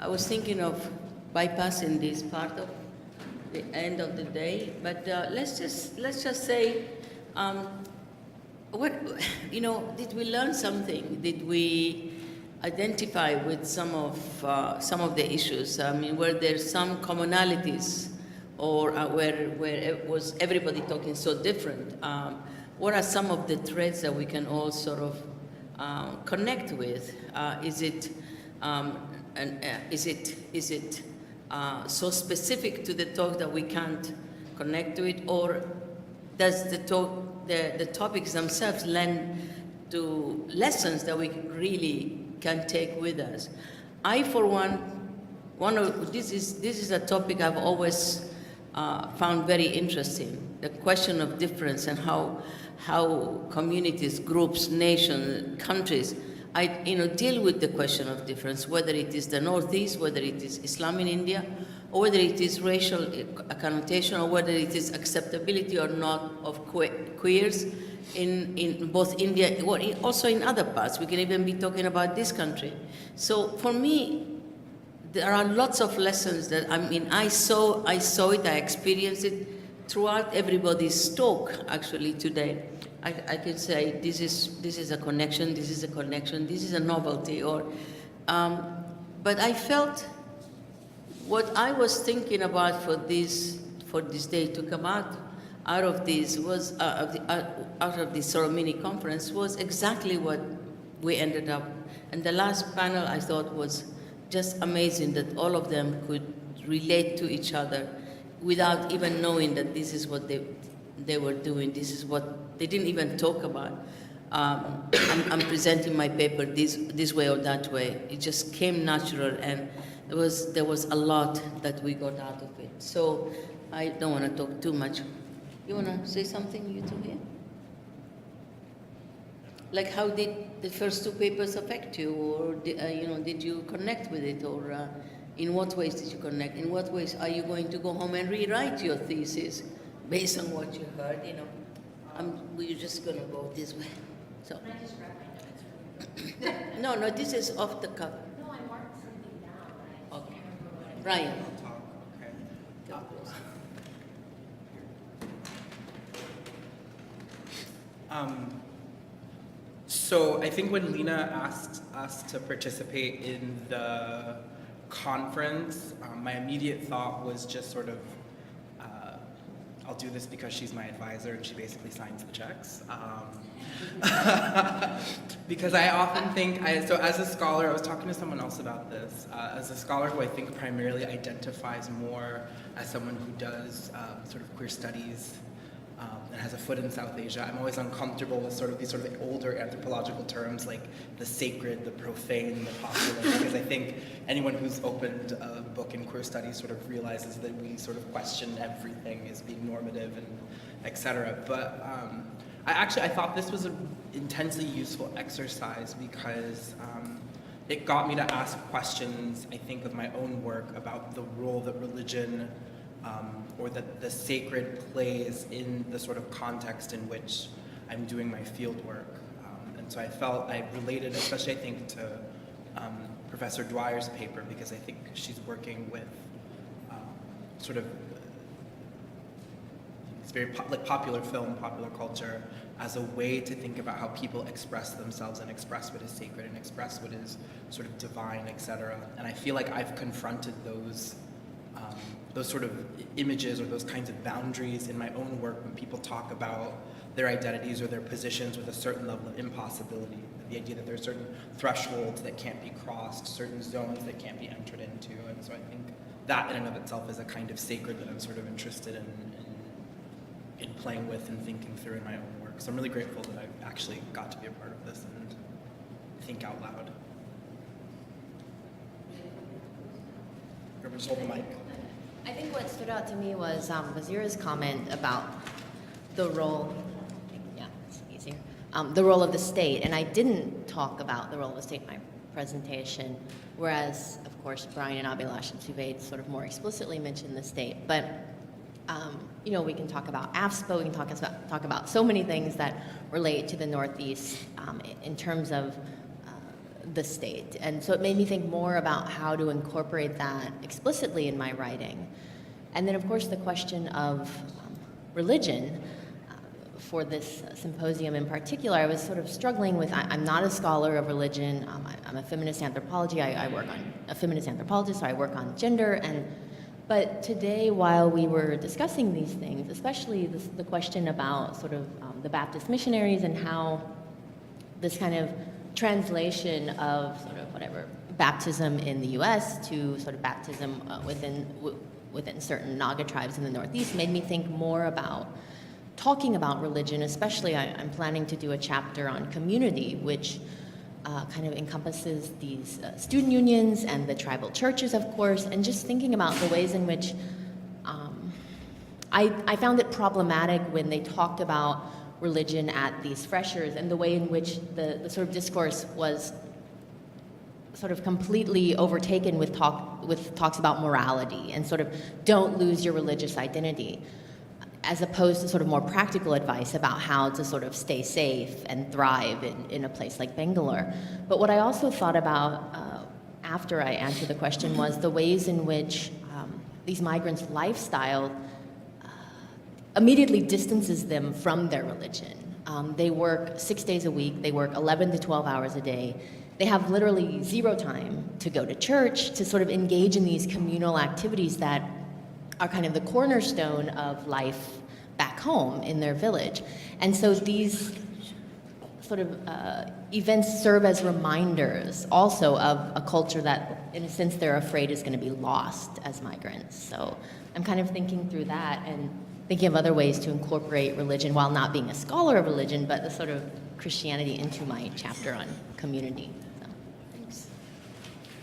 I was thinking of bypassing this part of the end of the day, but let's just say, what, did we learn something? Did we identify with some of the issues? I mean, were there some commonalities, or where was everybody talking so different? What are some of the threads that we can all sort of connect with? Is it so specific to the talk that we can't connect to it, or does the topics themselves lend to lessons that we really can take with us? I, for this is a topic I've always found very interesting, the question of difference and how communities, groups, nations, countries, deal with the question of difference, whether it is the Northeast, whether it is Islam in India, or whether it is racial connotation, or whether it is acceptability or not of queers in both India, or also in other parts. We can even be talking about this country. So for me, there are lots of lessons that, I saw it, I experienced it throughout everybody's talk actually today. I can say this is a connection, this is a connection, this is a novelty, but I felt what I was thinking about for this day to come out of this was out of this sort of mini conference was exactly what we ended up. And the last panel I thought was just amazing, that all of them could relate to each other without even knowing that this is what they were doing. This is what they didn't even talk about. I'm presenting my paper this way or that way. It just came natural, and there was a lot that we got out of it. So I don't want to talk too much. You want to say something, you two here? Like, how did the first two papers affect you, or did you connect with it, or in what ways did you connect? In what ways are you going to go home and rewrite your thesis based on what you heard? We're just going to go this way. So. Can I just grab my notes? No, this is off the cuff. No, I marked something down. Okay. Ryan. So I think when Lina asked us to participate in the conference, my immediate thought was just sort of, I'll do this because she's my advisor and she basically signs the checks. Because I often think, so as a scholar, I was talking to someone else about this, as a scholar who I think primarily identifies more as someone who does sort of queer studies and has a foot in South Asia, I'm always uncomfortable with these older anthropological terms like the sacred, the profane, the popular, because I think anyone who's opened a book in queer studies sort of realizes that we sort of question everything as being normative and et cetera. But I thought this was an intensely useful exercise because it got me to ask questions, I think, of my own work about the role that religion or that the sacred plays in the sort of context in which I'm doing my field work. And so I felt I related, especially I think to Professor Dwyer's paper, because I think she's working with sort of, it's very like popular film, popular culture, as a way to think about how people express themselves and express what is sacred and express what is sort of divine, etc. And I feel like I've confronted those sort of images or those kinds of boundaries in my own work when people talk about their identities or their positions with a certain level of impossibility. The idea that there are certain thresholds that can't be crossed, certain zones that can't be entered into. And so I think that in and of itself is a kind of sacred that I'm sort of interested in playing with and thinking through in my own work. So I'm really grateful that I actually got to be a part of this and think out loud. Just hold the mic. I think what stood out to me was Wazira's comment about the role, it's easier, the role of the state. And I didn't talk about the role of the state in my presentation, whereas, of course, Brian and Abhilash and Suvaid sort of more explicitly mentioned the state. But, we can talk about AFSPA, we can talk about so many things that relate to the Northeast in terms of the state. And so it made me think more about how to incorporate that explicitly in my writing. And then, of course, the question of religion. For this symposium in particular, I was sort of struggling with, I'm not a scholar of religion, I'm a feminist anthropology, I work on, a feminist anthropologist, so I work on gender, but today while we were discussing these things, especially the question about sort of the Baptist missionaries and how this kind of translation of sort of whatever, baptism in the US to sort of baptism within certain Naga tribes in the Northeast made me think more about talking about religion, especially I'm planning to do a chapter on community, which kind of encompasses these student unions and the tribal churches, of course, and just thinking about the ways in which I found it problematic when they talked about religion at these freshers and the way in which the sort of discourse was sort of completely overtaken with talks about morality and sort of don't lose your religious identity, as opposed to sort of more practical advice about how to sort of stay safe and thrive in a place like Bangalore. But what I also thought about after I answered the question was the ways in which these migrants' lifestyle immediately distances them from their religion. They work 6 days a week, they work 11 to 12 hours a day. They have literally zero time to go to church, to sort of engage in these communal activities that are kind of the cornerstone of life back home in their village. And so these sort of events serve as reminders also of a culture that, in a sense, they're afraid is going to be lost as migrants. So I'm kind of thinking through that and thinking of other ways to incorporate religion while not being a scholar of religion, but the sort of Christianity into my chapter on community. So. Thanks.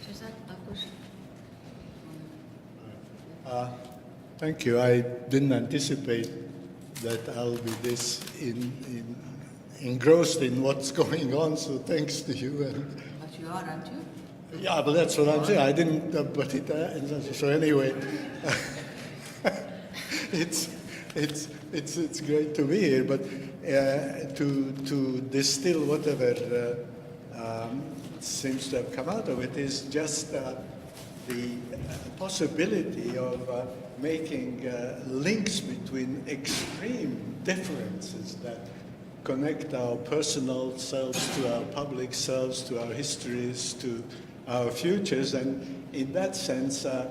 Cesar, Marcos? Thank you. I didn't anticipate that I'll be this engrossed in what's going on, so thanks to you. And But you are, aren't you? yeah, but that's what I'm saying. I didn't, so anyway, it's great to be here, but to distill whatever seems to have come out of it is just the possibility of making links between extreme differences that connect our personal selves to our public selves, to our histories, to our futures. And in that sense, I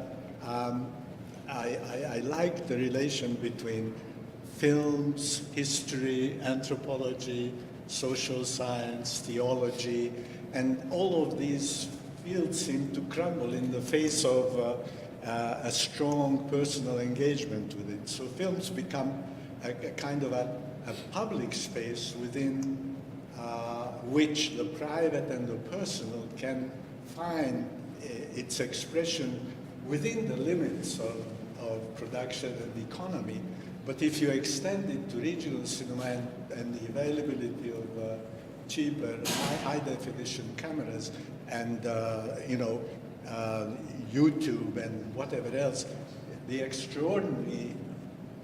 like the relation between films, history, anthropology, social science, theology, and all of these fields seem to crumble in the face of a strong personal engagement with it. So films become a kind of a public space within which the private and the personal can find its expression within the limits of production and economy. But if you extend it to regional cinema and the availability of cheaper, high-definition cameras and YouTube and whatever else, the extraordinary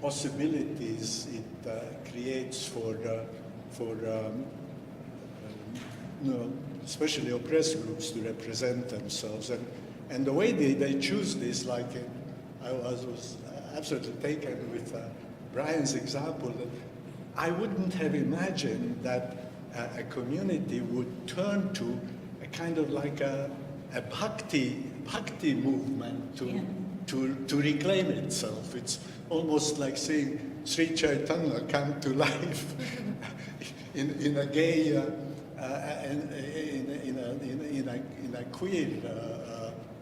possibilities it creates for especially oppressed groups to represent themselves. And the way they choose this, like I was absolutely taken with Brian's example, that I wouldn't have imagined that a community would turn to a kind of like a bhakti movement to reclaim itself. It's almost like seeing Sri Chaitanya come to life in a gay, in a queer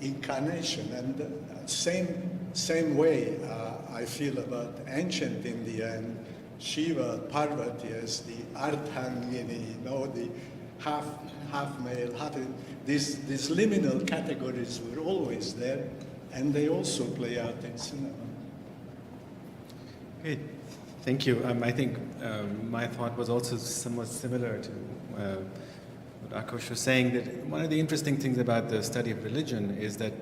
incarnation. And same way I feel about ancient India and Shiva, Parvati as the Ardhangini, the half male, these liminal categories were always there, and they also play out in cinema. Great, thank you. I think my thought was also somewhat similar to what Akash was saying, that one of the interesting things about the study of religion is that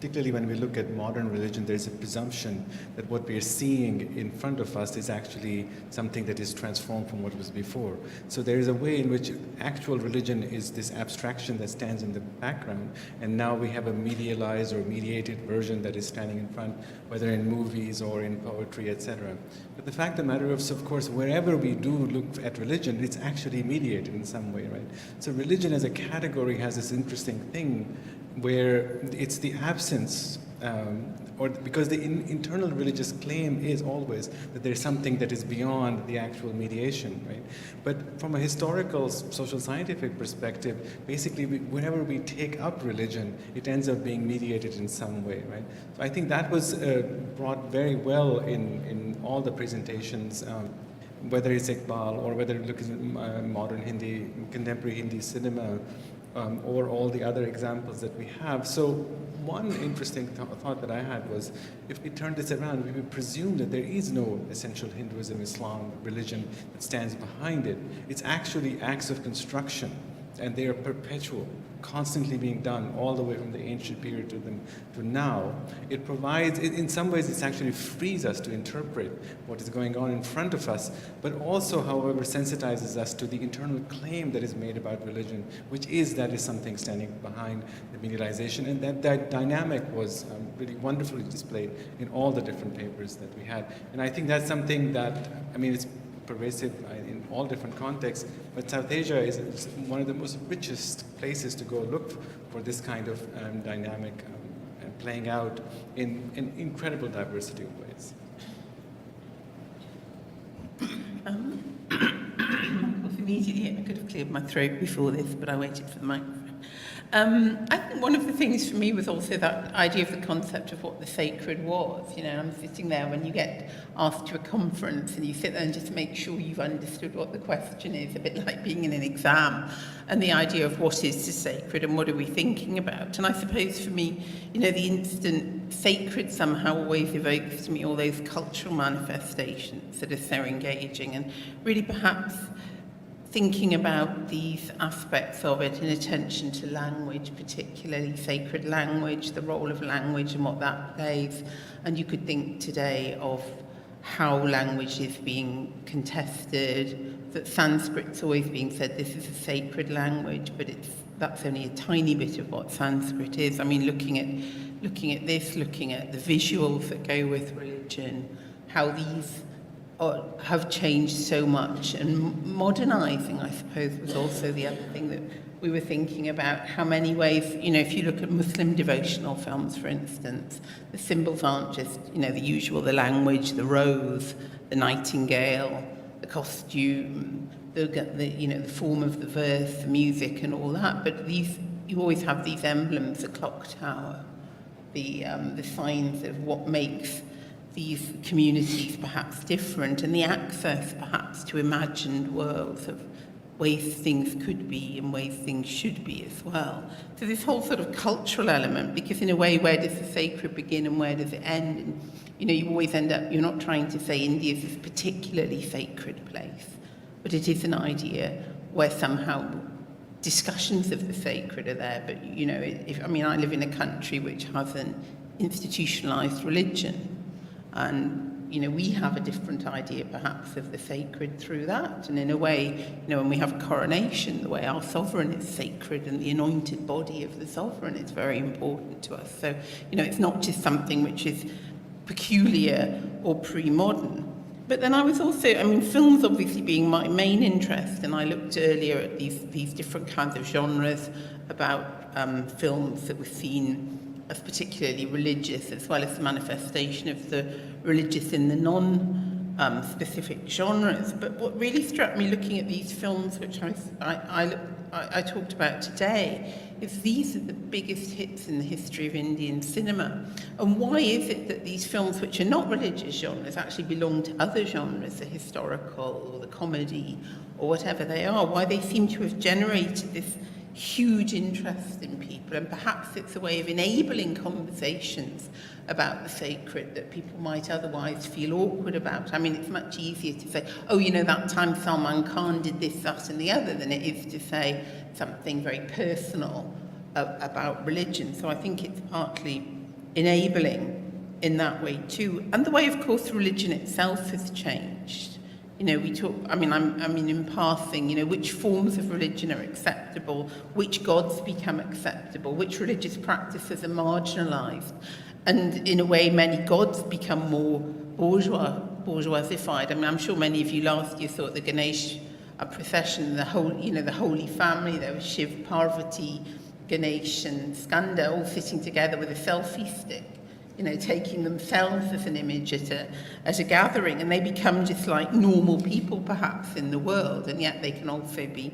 particularly when we look at modern religion, there's a presumption that what we're seeing in front of us is actually something that is transformed from what was before. So there is a way in which actual religion is this abstraction that stands in the background, and now we have a medialized or mediated version that is standing in front, whether in movies or in poetry, etc. But the fact of the matter is, of course, wherever we do look at religion, it's actually mediated in some way, right? So religion as a category has this interesting thing where it's the absence, or because the internal religious claim is always that there's something that is beyond the actual mediation, right? But from a historical, social scientific perspective, basically, whenever we take up religion, it ends up being mediated in some way, right? So I think that was brought very well in all the presentations, whether it's Iqbal or whether it looks at modern Hindi, contemporary Hindi cinema, or all the other examples that we have. So one interesting thought that I had was, if we turn this around, we would presume that there is no essential Hinduism, Islam, religion that stands behind it. It's actually acts of construction, and they are perpetual, constantly being done all the way from the ancient period to now. It provides, in some ways, it actually frees us to interpret what is going on in front of us, but also, however, sensitizes us to the internal claim that is made about religion, which is that is something standing behind the medialization. And that dynamic was really wonderfully displayed in all the different papers that we had. And I think that's something that, I mean, it's pervasive in all different contexts, but South Asia is one of the most richest places to go look for this kind of dynamic playing out in incredible diversity of ways. Immediately, I could have cleared my throat before this, but I waited for the microphone. I think one of the things for me was also that idea of the concept of what the sacred was. You know, I'm sitting there when you get asked to a conference and you sit there and just make sure you've understood what the question is, a bit like being in an exam, and the idea of what is the sacred and what are we thinking about. And I suppose for me, you know, the instant sacred somehow always evokes to me all those cultural manifestations that are so engaging, and really perhaps thinking about these aspects of it in attention to language, particularly sacred language, the role of language and what that plays. And you could think today of how language is being contested, that Sanskrit's always being said this is a sacred language, but that's only a tiny bit of what Sanskrit is. I mean, looking at this, looking at the visuals that go with religion, how these have changed so much, and modernizing, I suppose, was also the other thing that we were thinking about. How many ways, you know, if you look at Muslim devotional films, for instance, the symbols aren't just, you know, the usual, the language, the rose, the nightingale, the costume, the you know, the form of the verse, the music and all that, but these, you always have these emblems, the clock tower, the signs of what makes these communities perhaps different, and the access perhaps to imagined worlds of ways things could be and ways things should be as well. So this whole sort of cultural element, because in a way, where does the sacred begin and where does it end? And, you know, you always end up, you're not trying to say India is this particularly sacred place, but it is an idea where somehow discussions of the sacred are there. But, you know, I mean, I live in a country which has an institutionalized religion, and, you know, we have a different idea perhaps of the sacred through that. And in a way, you know, when we have coronation, the way our sovereign is sacred and the anointed body of the sovereign is very important to us. So, you know, it's not just something which is peculiar or pre-modern. But then I was also, I mean, films obviously being my main interest, and I looked earlier at these different kinds of genres about films that were seen as particularly religious, as well as the manifestation of the religious in the non-specific genres. But what really struck me looking at these films, which I talked about today, is these are the biggest hits in the history of Indian cinema. And why is it that these films, which are not religious genres, actually belong to other genres, the historical or the comedy or whatever they are, why they seem to have generated this huge interest in people? And perhaps it's a way of enabling conversations about the sacred that people might otherwise feel awkward about. I mean, it's much easier to say, oh, you know, that time Salman Khan did this, that and the other, than it is to say something very personal about religion. So I think it's partly enabling in that way too. And the way, of course, religion itself has changed. You know, we talk, I mean, in passing, you know, which forms of religion are acceptable, which gods become acceptable, which religious practices are marginalized. And in a way, many gods become more bourgeoisified. I mean, I'm sure many of you last year thought the Ganesh procession, the Holy Family, there was Shiv, Parvati, Ganesh and Skanda all sitting together with a selfie stick, you know, taking themselves as an image at a gathering, and they become just like normal people perhaps in the world, and yet they can also be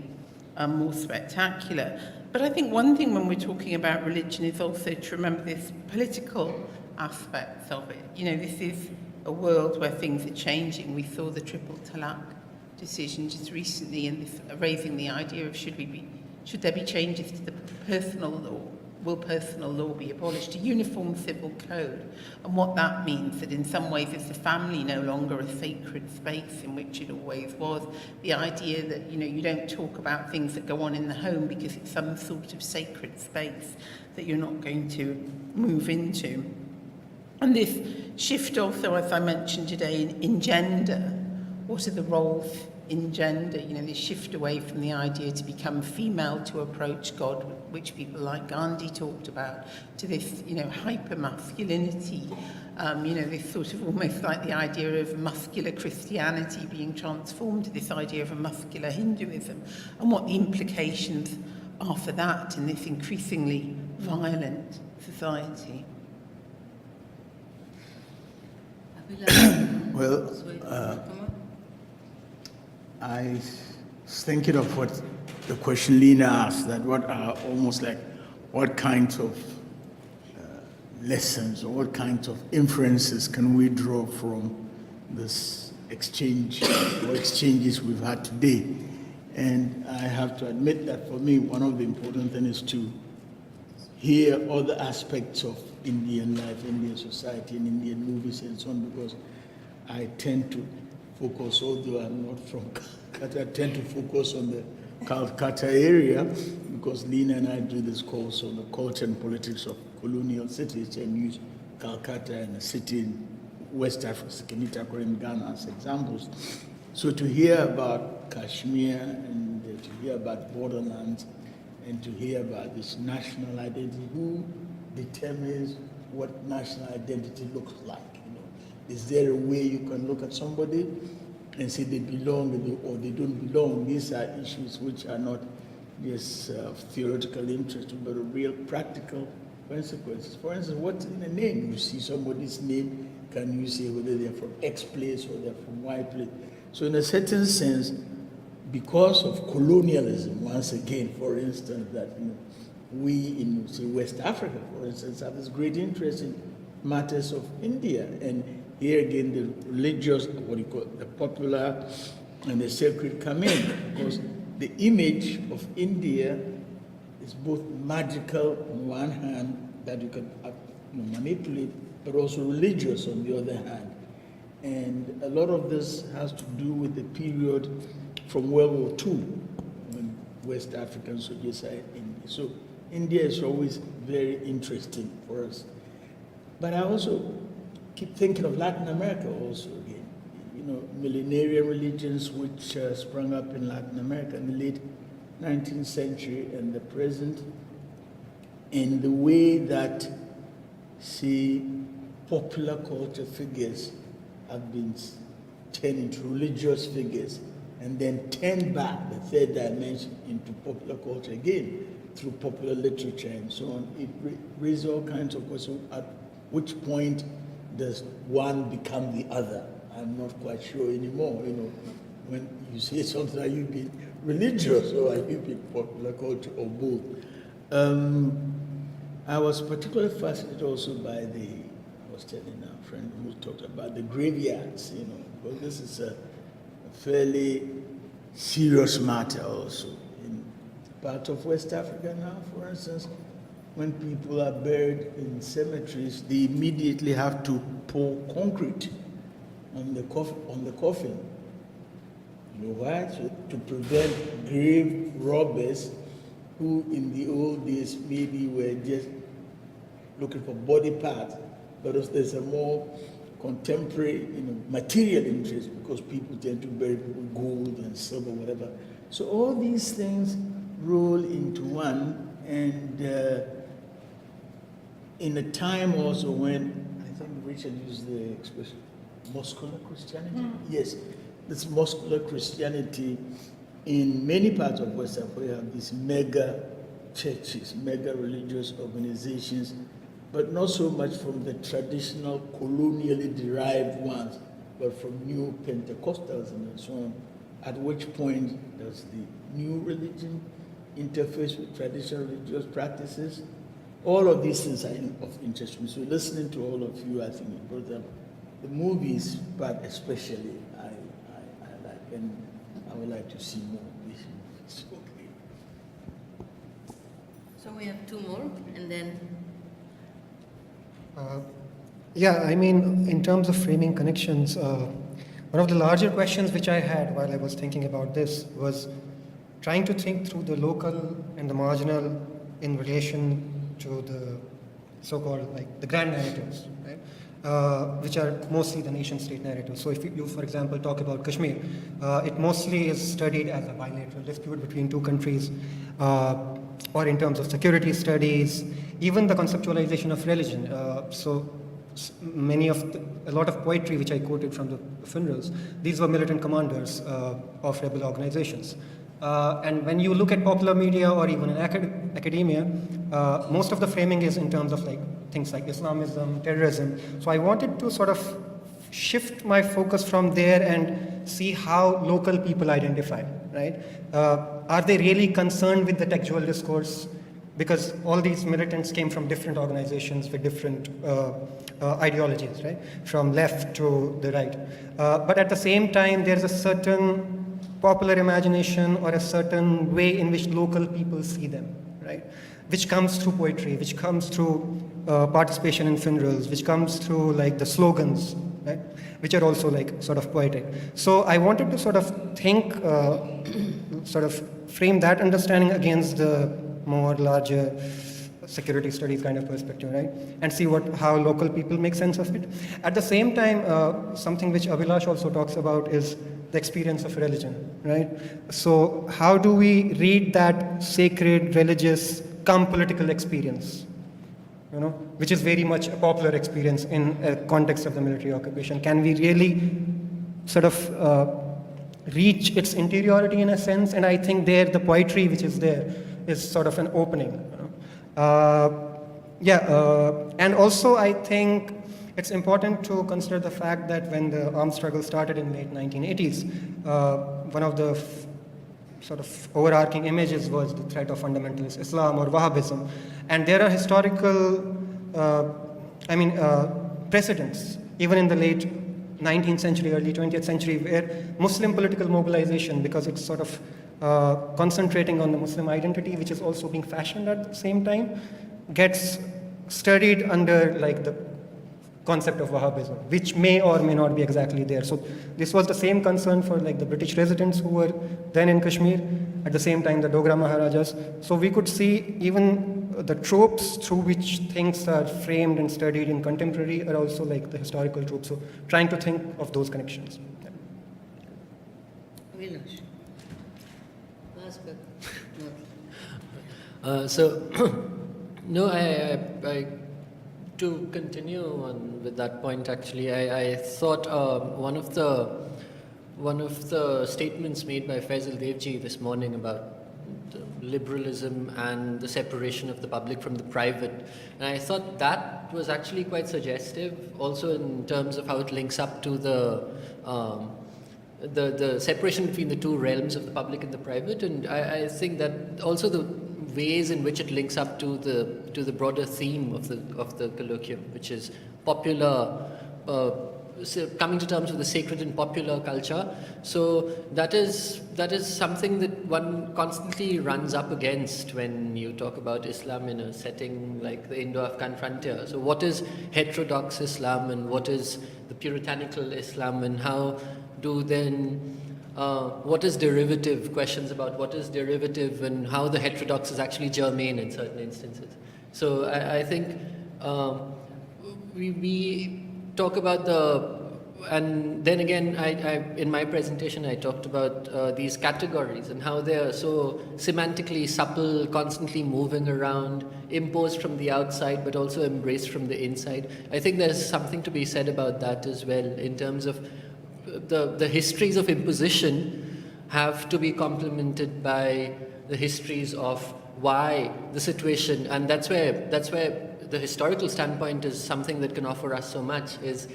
more spectacular. But I think one thing when we're talking about religion is also to remember this political aspects of it. You know, this is a world where things are changing. We saw the triple talaq decision just recently, and this, raising the idea of should there be changes to the personal law? Will personal law be abolished? A uniform civil code, and what that means, that in some ways is the family no longer a sacred space in which it always was. The idea that, you know, you don't talk about things that go on in the home because it's some sort of sacred space that you're not going to move into. And this shift also, as I mentioned today, in gender. What are the roles in gender? You know, this shift away from the idea to become female to approach God, which people like Gandhi talked about, to this, you know, hyper-masculinity, you know, this sort of almost like the idea of muscular Christianity being transformed to this idea of a muscular Hinduism, and what the implications are for that in this increasingly violent society. Well, I was thinking of what the question Lina asked, that what are almost like what kinds of lessons or what kinds of inferences can we draw from this exchange or exchanges we've had today. And I have to admit that for me, one of the important things is to hear other aspects of Indian life, Indian society, and Indian movies and so on, because I tend to focus, although I'm not from Calcutta, I tend to focus on the Calcutta area, because Lina and I do this course on the culture and politics of colonial cities, and use Calcutta and a city in West Africa, Kenitako in Ghana as examples. So to hear about Kashmir and to hear about borderlands and to hear about this national identity, who determines what national identity looks like? You know, is there a way you can look at somebody and say they belong or they don't belong? These are issues which are not just theoretical interest, but a real practical consequences. For instance, what's in a name? You see somebody's name, can you say whether they're from X place or they're from Y place? So in a certain sense, because of colonialism, once again, for instance, that we in, say, West Africa, for instance, have this great interest in matters of India. And here again, the religious, what you call the popular and the sacred come in, because the image of India is both magical on one hand, that you can manipulate, but also religious on the other hand. And a lot of this has to do with the period from World War II, when West African soldiers are in India. So India is always very interesting for us. But I also keep thinking of Latin America also again. You know, millenarian religions which sprung up in Latin America in the late 19th century and the present, in the way that, say, popular culture figures have been turned into religious figures and then turned back, the third dimension, into popular culture again through popular literature and so on. It raises all kinds of questions. At which point does one become the other? I'm not quite sure anymore. You know, when you say something, are you being religious or are you being popular culture or both? I was particularly fascinated also by I was telling a friend who talked about the graveyards, you know, because this is a fairly serious matter also. In part of West Africa now, for instance, when people are buried in cemeteries, they immediately have to pour concrete on the coffin. You know why? So, to prevent grave robbers who in the old days maybe were just looking for body parts, but there's a more contemporary, material interest because people tend to bury people gold and silver, whatever. So all these things roll into one, and in a time also when, I think Richard used the expression, muscular Christianity? Yes, this muscular Christianity in many parts of West Africa have these mega churches, mega religious organizations, but not so much from the traditional colonially derived ones, but from new Pentecostalism and so on, at which point does the new religion interface with traditional religious practices? All of these things are of interest to me. So listening to all of you, I think it brought up the movies, but especially I like, and I would like to see more of these movies. Okay. So we have two more, and then Yeah, I mean, in terms of framing connections, one of the larger questions which I had while I was thinking about this was trying to think through the local and the marginal in relation to the so-called like the grand narratives, right? Which are mostly the nation-state narratives. So if you, for example, talk about Kashmir, it mostly is studied as a bilateral dispute between two countries, or in terms of security studies, even the conceptualization of religion. A lot of poetry which I quoted from the funerals, these were militant commanders of rebel organizations. And when you look at popular media or even in academia, most of the framing is in terms of like things like Islamism, terrorism. So I wanted to sort of shift my focus from there and see how local people identify, right? Are they really concerned with the textual discourse? Because all these militants came from different organizations with different ideologies, right? From left to the right. But at the same time, there's a certain popular imagination or a certain way in which local people see them, right? Which comes through poetry, which comes through participation in funerals, which comes through like the slogans, right? Which are also like sort of poetic. So I wanted to sort of think, sort of frame that understanding against the more larger security studies kind of perspective, right? And see how local people make sense of it. At the same time, something which Abhilash also talks about is the experience of religion, right? So how do we read that sacred, religious, come political experience, which is very much a popular experience in a context of the military occupation? Can we really sort of reach its interiority in a sense? And I think there, the poetry which is there is sort of an opening. And also I think it's important to consider the fact that when the armed struggle started in late 1980s, one of the sort of overarching images was the threat of fundamentalist Islam or Wahhabism. And there are historical, precedents, even in the late 19th century, early 20th century, where Muslim political mobilization, because it's sort of concentrating on the Muslim identity, which is also being fashioned at the same time, gets studied under like the concept of Wahhabism, which may or may not be exactly there. So this was the same concern for like the British residents who were then in Kashmir, at the same time the Dogra Maharajas. So we could see even the tropes through which things are framed and studied in contemporary are also like the historical tropes. So trying to think of those connections. Vilas. Last but no, I to continue on with that point, actually, I thought one of the statements made by Faisal Devji this morning about the liberalism and the separation of the public from the private, and I thought that was actually quite suggestive, also in terms of how it links up to the separation between the two realms of the public and the private, and I think that also the ways in which it links up to the broader theme of the colloquium, which is popular, coming to terms with the sacred and popular culture. So that is something that one constantly runs up against when you talk about Islam in a setting like the Indo-Afghan frontier. So what is heterodox Islam and what is the puritanical Islam, and how do then what is derivative, questions about what is derivative and how the heterodox is actually germane in certain instances. So I think we talk about and then again, in my presentation, I talked about these categories and how they are so semantically supple, constantly moving around, imposed from the outside, but also embraced from the inside. I think there's something to be said about that as well, in terms of the histories of imposition have to be complemented by the histories of why the situation, and that's where the historical standpoint is something that can offer us so much, is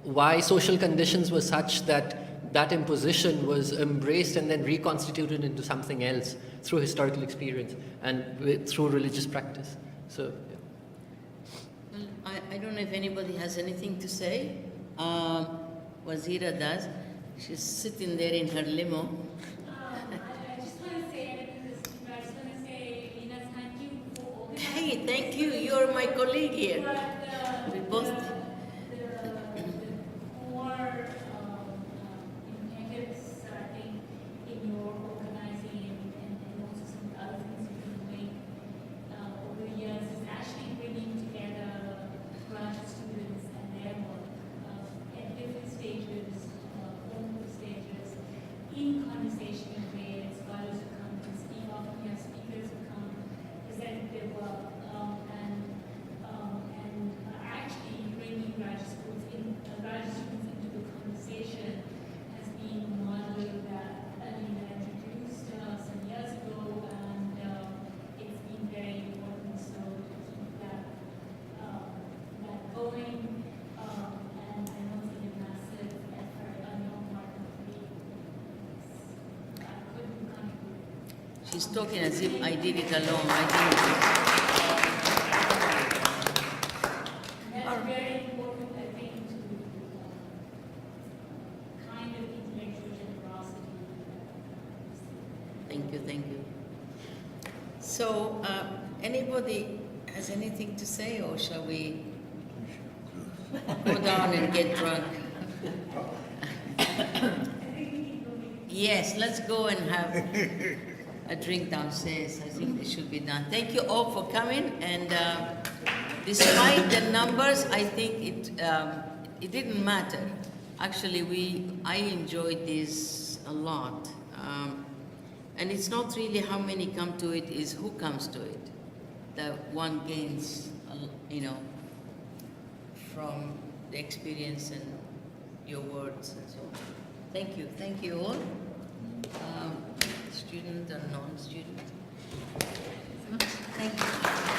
why social conditions were such that that imposition was embraced and then reconstituted into something else through historical experience and through religious practice. So, yeah. Well, I don't know if anybody has anything to say. Wazira does. She's sitting there in her limo. I just want to say, I just want to say, Lina, thank you for all the Hey, thank you. You're my colleague here. We both. the core impetus, I think, in your organizing and also some other things you've been doing over the years is actually bringing together graduate students and their work at different stages, formative stages, in conversation with scholars who come to speak. Often you have speakers who come present their work and actually bringing graduate students into the conversation has been a model that Lina introduced some years ago, and it's been very important. So to keep that going, and I know it's been a massive effort on your part of I couldn't contribute. She's talking as if I did it alone. I didn't. That's very important, I think, to kind of intellectual generosity. Thank you, thank you. So, anybody has anything to say, or shall we go down and get drunk? Yes, let's go and have a drink downstairs. I think it should be done. Thank you all for coming, and despite the numbers, I think it didn't matter. Actually, I enjoyed this a lot. And it's not really how many come to it, is who comes to it. That one gains, from the experience and your words and so on. Thank you all. Student and non-student. Thank you.